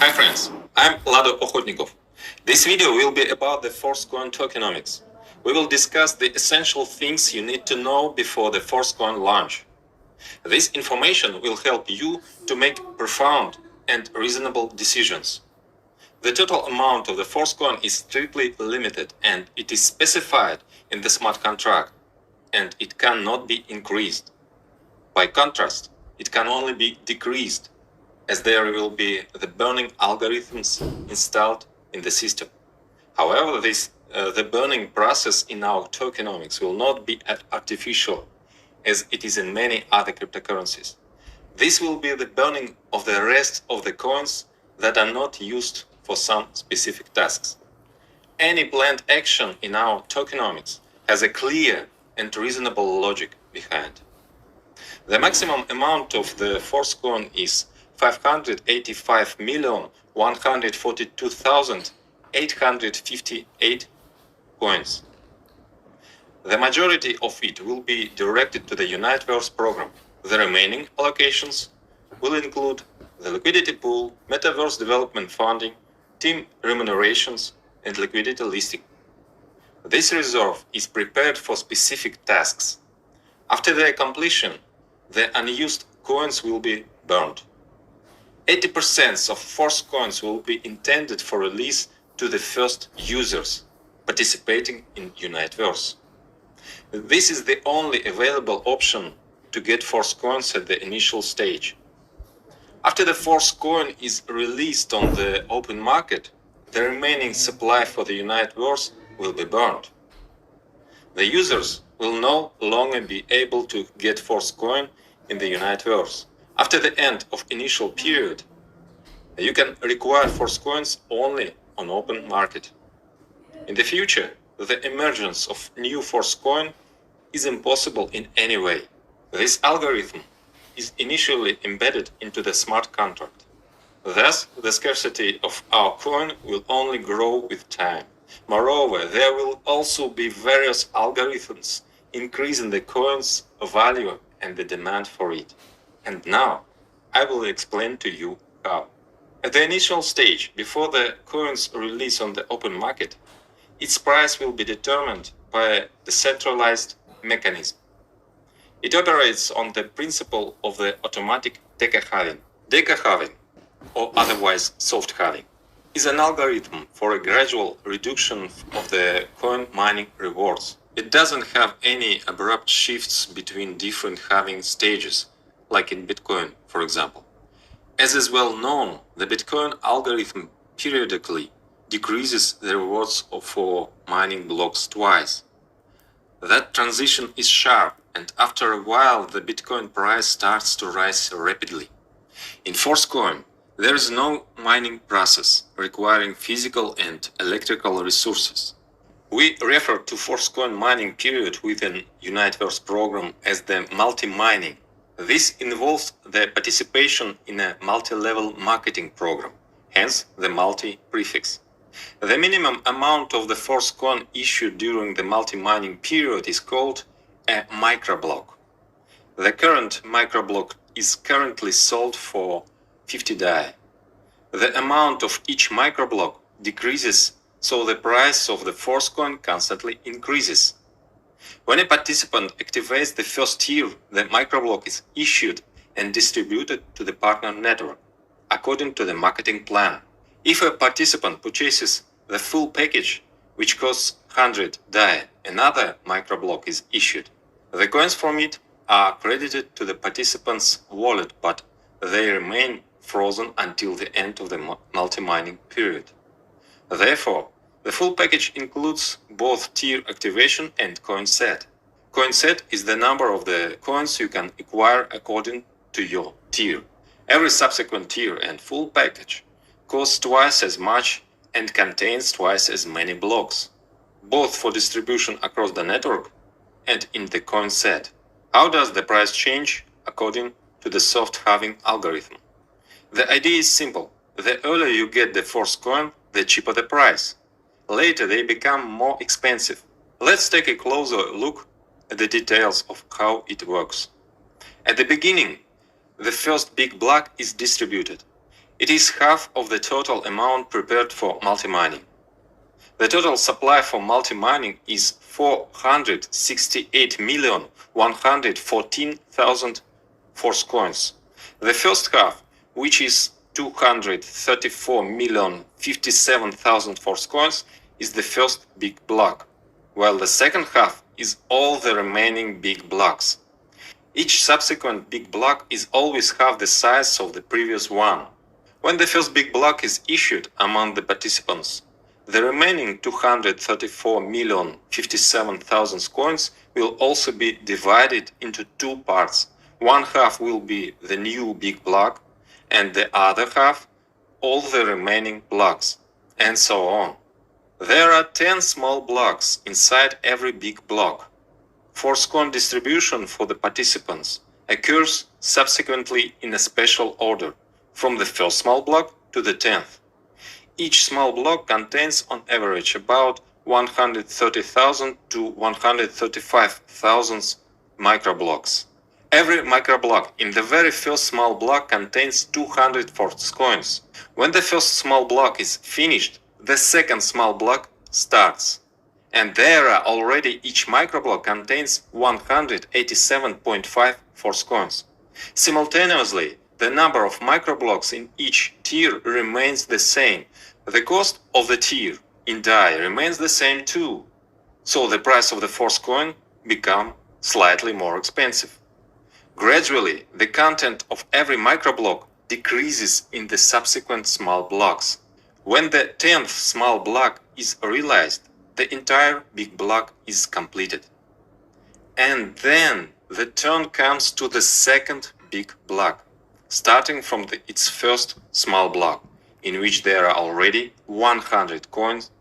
Hi friends, I'm Lado Okhotnikov. This video will be about the forced coin tokenomics. We will discuss the essential things you need to know before the forced coin launch. This information will help you to make profound and reasonable decisions. The total amount of the forced coin is strictly limited and it is specified in the smart contract, and it cannot be increased. By contrast, it can only be decreased, as there will be the burning algorithms installed in the system. However, the burning process in our tokenomics will not be artificial, as it is in many other cryptocurrencies. This will be the burning of the rest of the coins that are not used for some specific tasks. Any planned action in our tokenomics has a clear and reasonable logic behind. The maximum amount of the forced coin is 585,142,858 coins. The majority of it will be directed to the Universe program. The remaining allocations will include the liquidity pool, metaverse development funding, team remunerations, and liquidity listing. This reserve is prepared for specific tasks. After their completion, the unused coins will be burned. 80% of forced coins will be intended for release to the first users participating in Universe. This is the only available option to get forced coins at the initial stage. After the forced coin is released on the open market, the remaining supply for the Universe will be burned. The users will no longer be able to get forced coin in the Universe. After the end of initial period, you can require forced coins only on open market. In the future, the emergence of new forced coin is impossible in any way. This algorithm is initially embedded into the smart contract. Thus, the scarcity of our coin will only grow with time. Moreover, there will also be various algorithms increasing the coin's value and the demand for it. And now, I will explain to you how. At the initial stage, before the coin's release on the open market, its price will be determined by a decentralized mechanism. It operates on the principle of the automatic Deca halving. Deca halving, or otherwise soft halving, is an algorithm for a gradual reduction of the coin mining rewards. It doesn't have any abrupt shifts between different halving stages, like in Bitcoin, for example. As is well known, the Bitcoin algorithm periodically decreases the rewards for mining blocks twice. That transition is sharp, and after a while the Bitcoin price starts to rise rapidly. In forced coin, there is no mining process requiring physical and electrical resources. We refer to forced coin mining period within Universe program as the multi-mining. This involves the participation in a multi-level marketing program, hence the multi prefix. The minimum amount of the forced coin issued during the multi-mining period is called a microblock. The current microblock is currently sold for 50 DAI. The amount of each microblock decreases, so the price of the forced coin constantly increases. When a participant activates the first tier, the microblock is issued and distributed to the partner network, according to the marketing plan. If a participant purchases the full package, which costs 100 DAI, another microblock is issued. The coins from it are credited to the participant's wallet, but they remain frozen until the end of the multi-mining period. Therefore, the full package includes both tier activation and coin set. Coin set is the number of the coins you can acquire according to your tier. Every subsequent tier and full package costs twice as much and contains twice as many blocks, both for distribution across the network and in the coin set. How does the price change according to the soft halving algorithm? The idea is simple. The earlier you get the forced coin, the cheaper the price. Later they become more expensive. Let's take a closer look at the details of how it works. At the beginning, the first big block is distributed. It is half of the total amount prepared for multi-mining. The total supply for multi-mining is 468,114,000 force coins. The first half, which is 234,057,000 force coins, is the first big block, while the second half is all the remaining big blocks. Each subsequent big block is always half the size of the previous one. When the first big block is issued among the participants, the remaining 234,057,000 coins will also be divided into two parts. One half will be the new big block, and the other half all the remaining blocks, and so on. There are 10 small blocks inside every big block. Force coin distribution for the participants occurs subsequently in a special order, from the first small block to the 10th. Each small block contains on average about 130,000 to 135,000 microblocks. Every microblock in the very first small block contains 200 force coins. When the first small block is finished, the second small block starts. And there are already each microblock contains 187.5 force coins. Simultaneously, the number of microblocks in each tier remains the same. The cost of the tier in DAI remains the same too. So the price of the force coin becomes slightly more expensive. Gradually, the content of every microblock decreases in the subsequent small blocks. When the 10th small block is realized, the entire big block is completed. And then the turn comes to the second big block, starting from its first small block, in which there are already 100 coins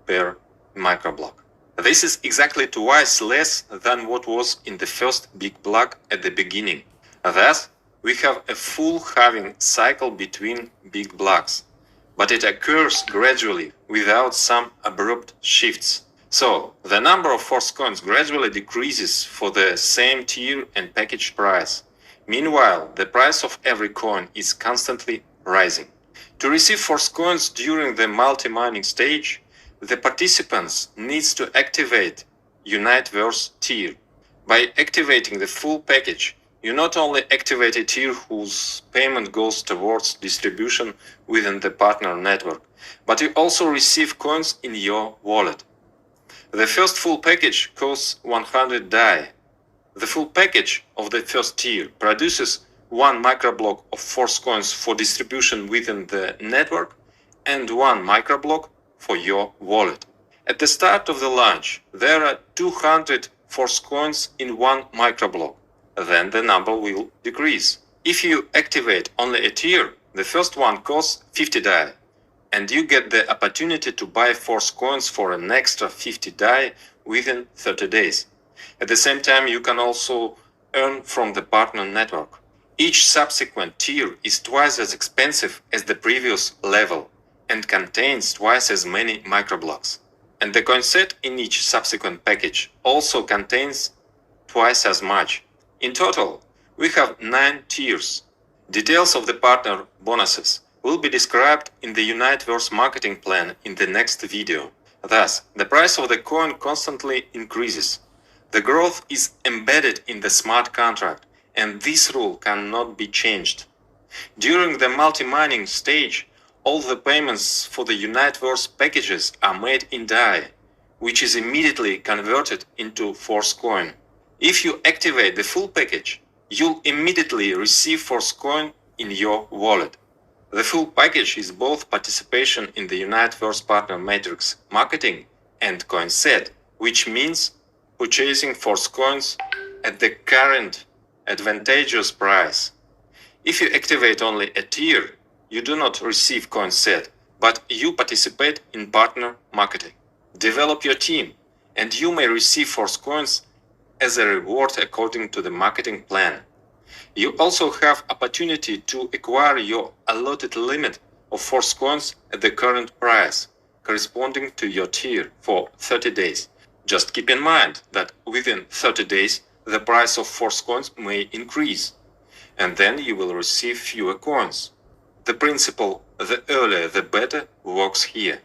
per microblock. This is exactly twice less than what was in the first big block at the beginning. Thus, we have a full halving cycle between big blocks, but it occurs gradually without some abrupt shifts. So, the number of force coins gradually decreases for the same tier and package price. Meanwhile, the price of every coin is constantly rising. To receive force coins during the multi-mining stage, the participants needs to activate Universe tier. By activating the full package, you not only activate a tier whose payment goes towards distribution within the partner network, but you also receive coins in your wallet. The first full package costs 100 DAI. The full package of the first tier produces one microblock of force coins for distribution within the network and one microblock for your wallet. At the start of the launch, there are 200 force coins in one microblock. Then the number will decrease. If you activate only a tier, the first one costs 50 DAI, and you get the opportunity to buy force coins for an extra 50 DAI within 30 days. At the same time, you can also earn from the partner network. Each subsequent tier is twice as expensive as the previous level and contains twice as many microblocks. And the coin set in each subsequent package also contains twice as much. In total, we have 9 tiers. Details of the partner bonuses will be described in the Universe marketing plan in the next video. Thus, the price of the coin constantly increases. The growth is embedded in the smart contract, and this rule cannot be changed. During the multi-mining stage, all the payments for the Universe packages are made in DAI, which is immediately converted into force coin. If you activate the full package, you'll immediately receive force coin in your wallet. The full package is both participation in the Universe Partner Matrix marketing and coin set, which means purchasing force coins at the current advantageous price. If you activate only a tier, you do not receive coin set, but you participate in partner marketing. Develop your team, and you may receive force coins as a reward according to the marketing plan. You also have opportunity to acquire your allotted limit of force coins at the current price, corresponding to your tier, for 30 days. Just keep in mind that within 30 days, the price of force coins may increase, and then you will receive fewer coins. The principle, the earlier the better, works here.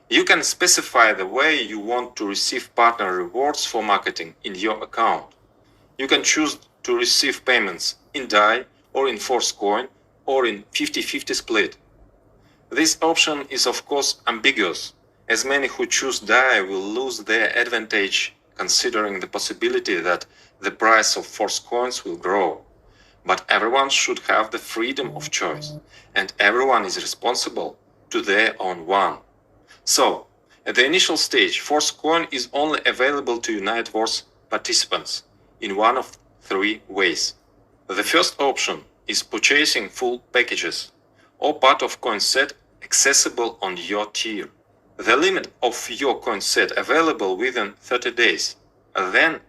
You can specify the way you want to receive partner rewards for marketing in your account. You can choose to receive payments in DAI or in force coin or in 50-50 split. This option is of course ambiguous, as many who choose DAI will lose their advantage considering the possibility that the price of force coins will grow. But everyone should have the freedom of choice, and everyone is responsible to their own one. So, at the initial stage, force coin is only available to Unite Wars participants in one of three ways. The first option is purchasing full packages or part of coin set accessible on your tier. The limit of your coin set available within 30 days. Then,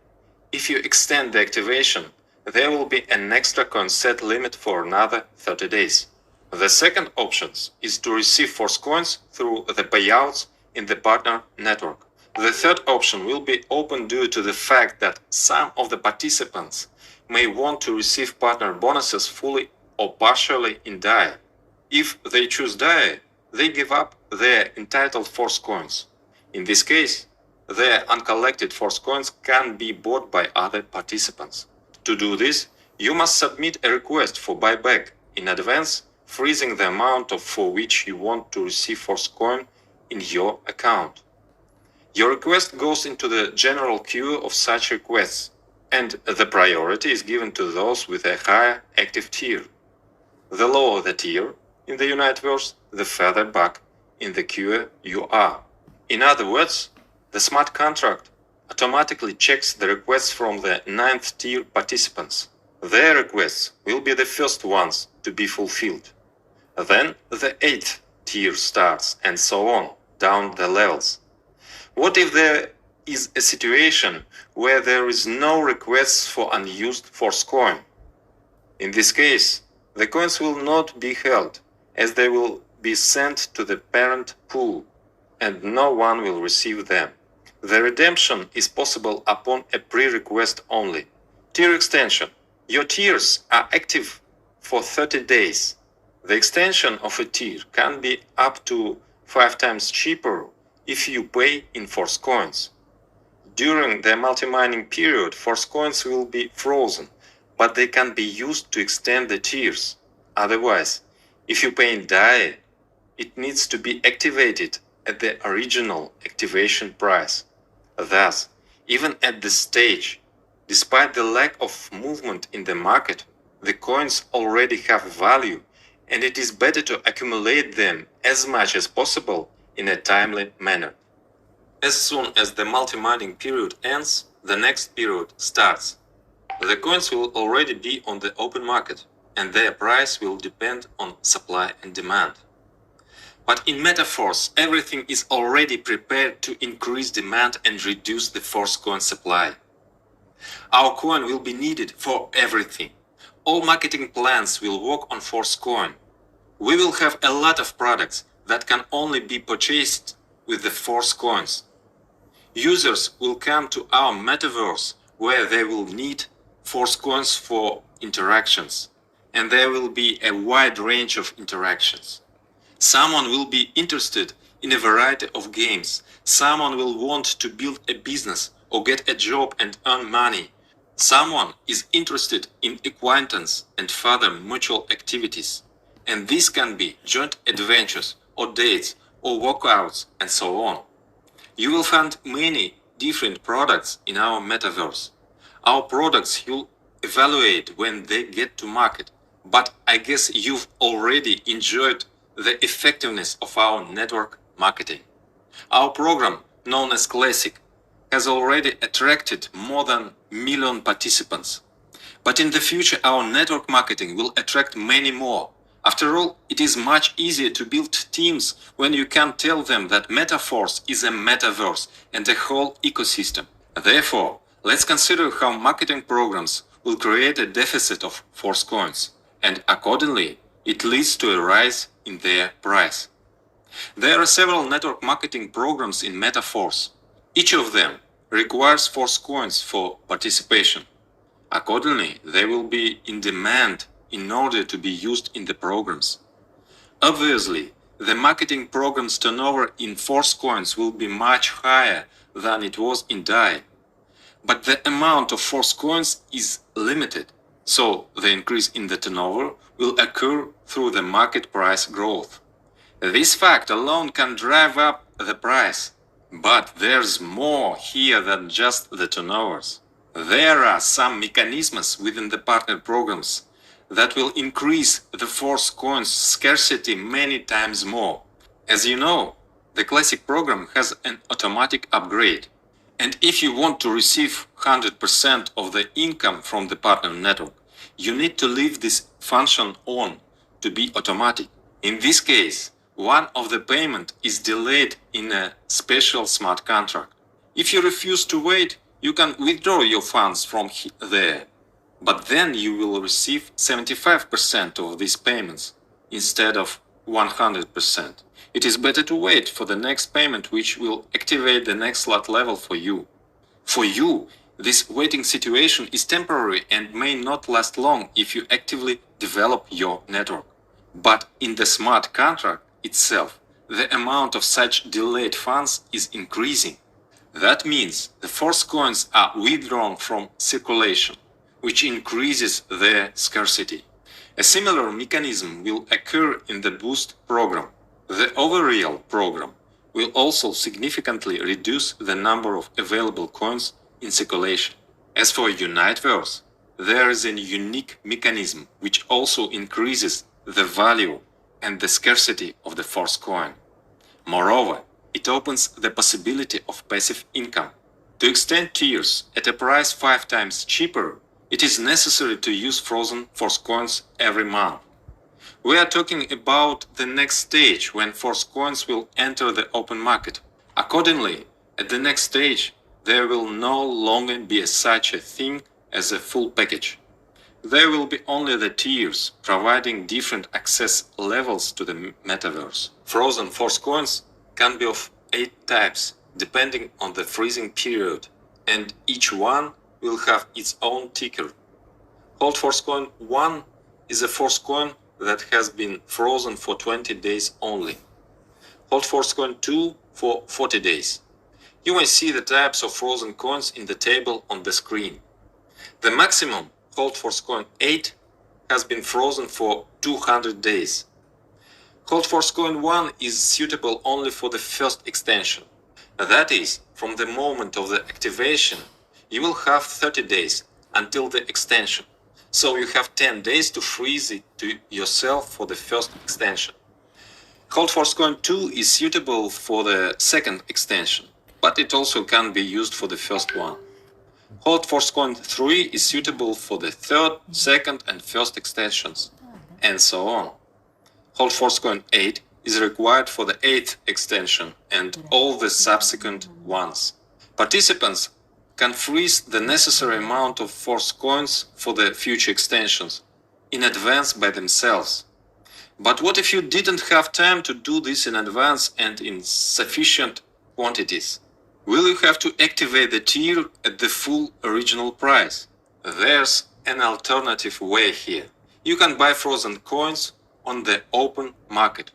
if you extend the activation, there will be an extra coin set limit for another 30 days. The second option is to receive force coins through the payouts in the partner network. The third option will be open due to the fact that some of the participants may want to receive partner bonuses fully or partially in DAI. If they choose DAI, they give up their entitled force coins. In this case, their uncollected force coins can be bought by other participants. To do this, you must submit a request for buyback in advance, freezing the amount for which you want to receive force coin in your account. Your request goes into the general queue of such requests, and the priority is given to those with a higher active tier. The lower the tier in the Uniteverse, the further back in the queue you are. In other words, the smart contract automatically checks the requests from the 9th tier participants. Their requests will be the first ones to be fulfilled. Then the 8th tier starts, and so on, down the levels. What if there is a situation where there is no requests for unused force coin? In this case, the coins will not be held, as they will be sent to the parent pool, and no one will receive them. The redemption is possible upon a pre-request only. Tier extension. Your tiers are active for 30 days. The extension of a tier can be up to 5 times cheaper if you pay in force coins. During the multi-mining period, force coins will be frozen, but they can be used to extend the tiers. Otherwise, if you pay in DAI, it needs to be activated at the original activation price. Thus, even at this stage, despite the lack of movement in the market, the coins already have value, and it is better to accumulate them as much as possible in a timely manner. As soon as the multi-mining period ends, the next period starts. The coins will already be on the open market, and their price will depend on supply and demand. But in Metaforce, everything is already prepared to increase demand and reduce the force coin supply. Our coin will be needed for everything. All marketing plans will work on force coin. We will have a lot of products that can only be purchased with the force coins. Users will come to our metaverse where they will need force coins for interactions, and there will be a wide range of interactions. Someone will be interested in a variety of games. Someone will want to build a business or get a job and earn money. Someone is interested in acquaintance and further mutual activities. And this can be joint adventures or dates or workouts and so on. You will find many different products in our metaverse. Our products you'll evaluate when they get to market, but I guess you've already enjoyed the effectiveness of our network marketing. Our program, known as Classic, has already attracted more than 1 million participants. But in the future, our network marketing will attract many more. After all, it is much easier to build teams when you can tell them that Metaforce is a metaverse and a whole ecosystem. Therefore, let's consider how marketing programs will create a deficit of force coins, and accordingly, it leads to a rise in their price. There are several network marketing programs in Metaforce. Each of them requires force coins for participation. Accordingly, they will be in demand in order to be used in the programs. Obviously, the marketing program's turnover in force coins will be much higher than it was in DAI. But the amount of force coins is limited, so the increase in the turnover will occur through the market price growth. This fact alone can drive up the price. But there's more here than just the turnovers. There are some mechanisms within the partner programs that will increase the force coins scarcity many times more. As you know, the classic program has an automatic upgrade. And if you want to receive 100% of the income from the partner network, you need to leave this function on to be automatic. In this case, one of the payment is delayed in a special smart contract. If you refuse to wait, you can withdraw your funds from there. But then you will receive 75% of these payments instead of 100%. It is better to wait for the next payment, which will activate the next slot level for you. For you, this waiting situation is temporary and may not last long if you actively develop your network. But in the smart contract itself, the amount of such delayed funds is increasing. That means the force coins are withdrawn from circulation, which increases their scarcity. A similar mechanism will occur in the boost program. The overreal program will also significantly reduce the number of available coins in circulation. As for Uniteverse, there is a unique mechanism which also increases the value and the scarcity of the force coin. Moreover, it opens the possibility of passive income. To extend tiers at a price 5 times cheaper, it is necessary to use frozen force coins every month. We are talking about the next stage when force coins will enter the open market. Accordingly, at the next stage, there will no longer be such a thing as a full package. There will be only the tiers, providing different access levels to the metaverse. Frozen force coins can be of 8 types, depending on the freezing period, and each one will have its own ticker. Hold force coin 1 is a force coin that has been frozen for 20 days only. Hold force coin 2 for 40 days. You may see the types of frozen coins in the table on the screen. The maximum Hold force coin 8 has been frozen for 200 days. Hold force coin 1 is suitable only for the first extension. That is, from the moment of the activation, you will have 30 days until the extension. So you have 10 days to freeze it to yourself for the first extension. Hold force coin 2 is suitable for the second extension, but it also can be used for the first one. Hold force coin 3 is suitable for the third, second and first extensions, and so on. Hold force coin 8 is required for the 8th extension and all the subsequent ones. Participants can freeze the necessary amount of force coins for the future extensions in advance by themselves. But what if you didn't have time to do this in advance and in sufficient quantities? Will you have to activate the tier at the full original price? There's an alternative way here. You can buy frozen coins on the open market.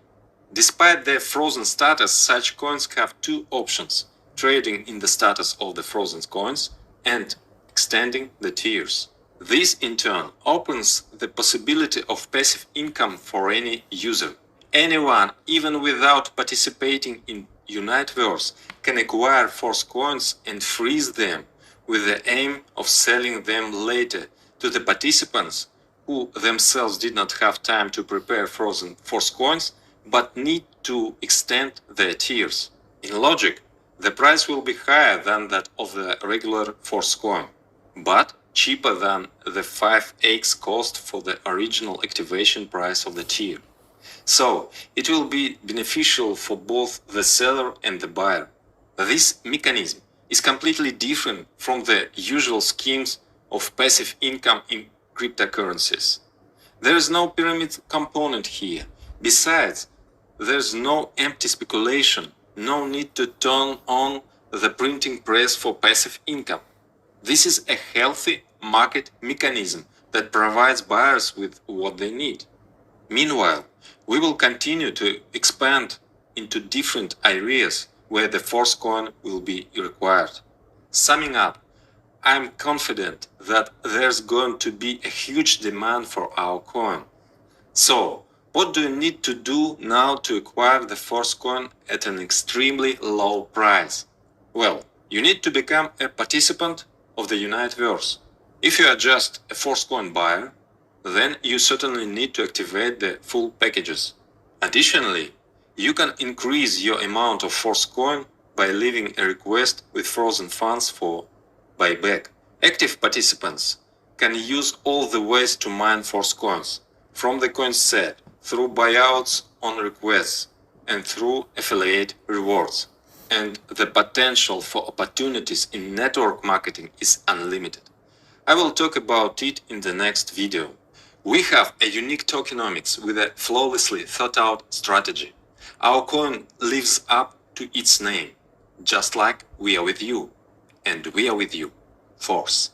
Despite their frozen status, such coins have two options: trading in the status of the frozen coins and extending the tiers. This in turn opens the possibility of passive income for any user. Anyone, even without participating in Uniteverse, can acquire force coins and freeze them with the aim of selling them later to the participants who themselves did not have time to prepare frozen force coins but need to extend their tiers. In logic, the price will be higher than that of the regular force coin, but cheaper than the 5x cost for the original activation price of the tier. So, it will be beneficial for both the seller and the buyer. This mechanism is completely different from the usual schemes of passive income in cryptocurrencies. There is no pyramid component here. Besides, there's no empty speculation, no need to turn on the printing press for passive income. This is a healthy market mechanism that provides buyers with what they need. Meanwhile, we will continue to expand into different areas where the Force coin will be required. Summing up, I'm confident that there's going to be a huge demand for our coin. So, what do you need to do now to acquire the Force coin at an extremely low price? Well, you need to become a participant of the Universe. If you are just a Force coin buyer, then you certainly need to activate the full packages. Additionally, you can increase your amount of Force coin by leaving a request with frozen funds for buyback. Active participants can use all the ways to mine Force coins, from the coin set, through buyouts on requests, and through affiliate rewards. And the potential for opportunities in network marketing is unlimited. I will talk about it in the next video. We have a unique tokenomics with a flawlessly thought out strategy. Our coin lives up to its name, just like we are with you, and we are with you, Force.